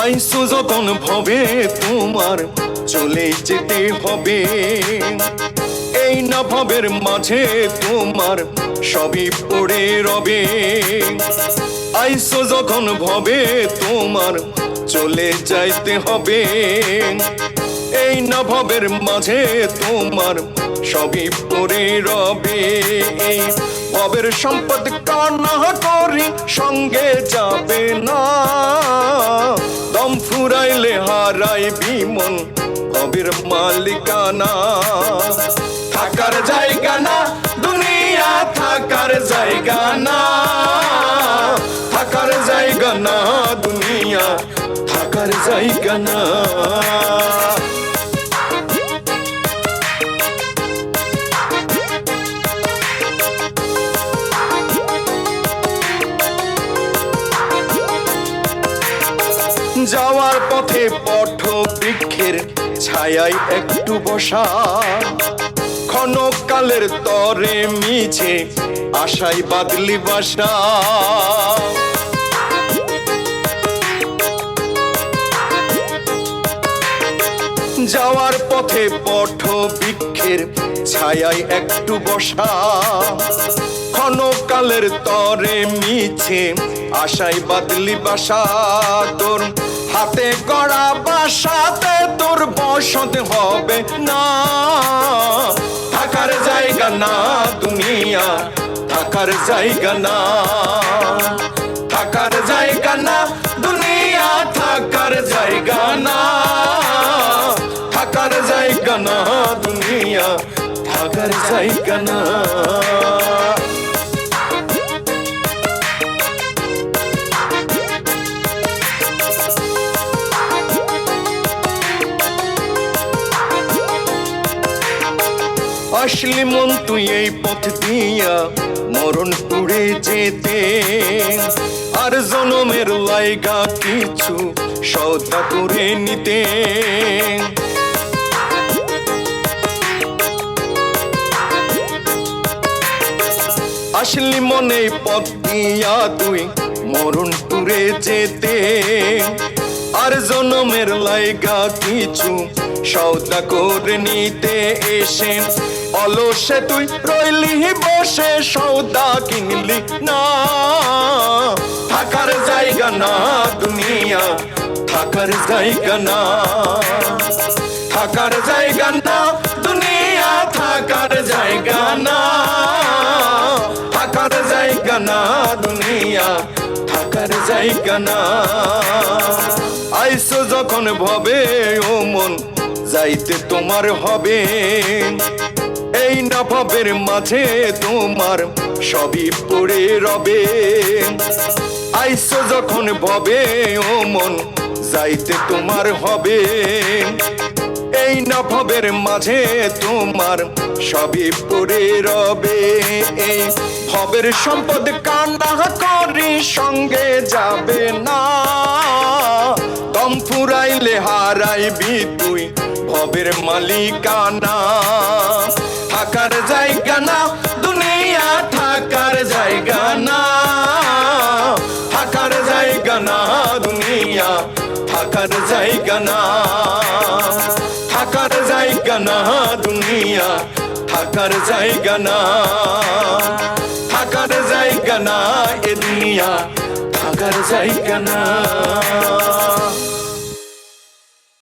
আইসো যখন ভবে তোমার চলে যেতে হবে। এই না ভবের মাঝে তোমার সবই পড়ে রবে। আইসো যখন ভবে তোমার চলে যাইতে হবে। এই না ভবের মাঝে তোমার সবই পড়ে রবে। এই ভবের সম্পদ কান্না করি সঙ্গে যাবে না। দম ফুরাইলে হারাইবি মন ভবের মালিকানা। থাকার জায়গা না দুনিয়া, থাকার জায়গা না। থাকার জায়গা না দুনিয়া, থাকার জায়গা না। যাওয়ার পথে পথ বৃক্ষের ছায়ায় একটু বসা। ক্ষণকালের তরে মিছে আশায় বাদলি বাসা। যাওয়ার পথে পথ বৃক্ষের ছায়ায় একটু বসা। ক্ষণকালের তরে মিছে আশায় বাদলি বাসা। তোর হাতে গড়া বাসাতে তোর বসত হবে না। থাকার জায়গা না দুনিয়া, থাকার জায়গা না। থাকার জায়গা না দুনিয়া, থাকার জায়গা না। থাকার জায়গা না দুনিয়া, থাকার জায়গা না। আসলি মন তুই এই পথ দিয়া মরণপুরে যেতে। আর জনমের লাইগা কিছু সওদা করে নিতে। আসলি মনে পথ দিয়া তুই মরণপুরে যেতে। আর জনমের লাইগা কিছু সওদা করে নিতে। এসে অলসে তুই রইলি বসে, সওদা কিনলি না। থাকার জায়গা না দুনিয়া, থাকার জায়গা না। থাকার জায়গা না দুনিয়া, থাকার জায়গা না। থাকার জায়গা না দুনিয়া, থাকার জায়গা না। আইসো যখন ভবে ও মন যাইতে তোমার হবে। এই না ভবের মাঝে তোমার সবই পড়ে রবে। আইসো যখন ভবে ও মন যাইতে তোমার হবে। এই না ভবের মাঝে তোমার সবই পড়ে রবে। এই ভবের সম্পদ কান্না করি সঙ্গে যাবে না। দম ফুরাইলে হারাইবি তুই ভবের মালিকানা। থাকার জায়গা না দুনিয়া, থাকার জায়গা না। থাকার জায়গা না দুনিয়া, থাকার জায়গা না। থাকার জায়গা না দুনিয়া, থাকার জায়গা না। থাকার জায়গা না এ দুনিয়া, থাকার জায়গা না।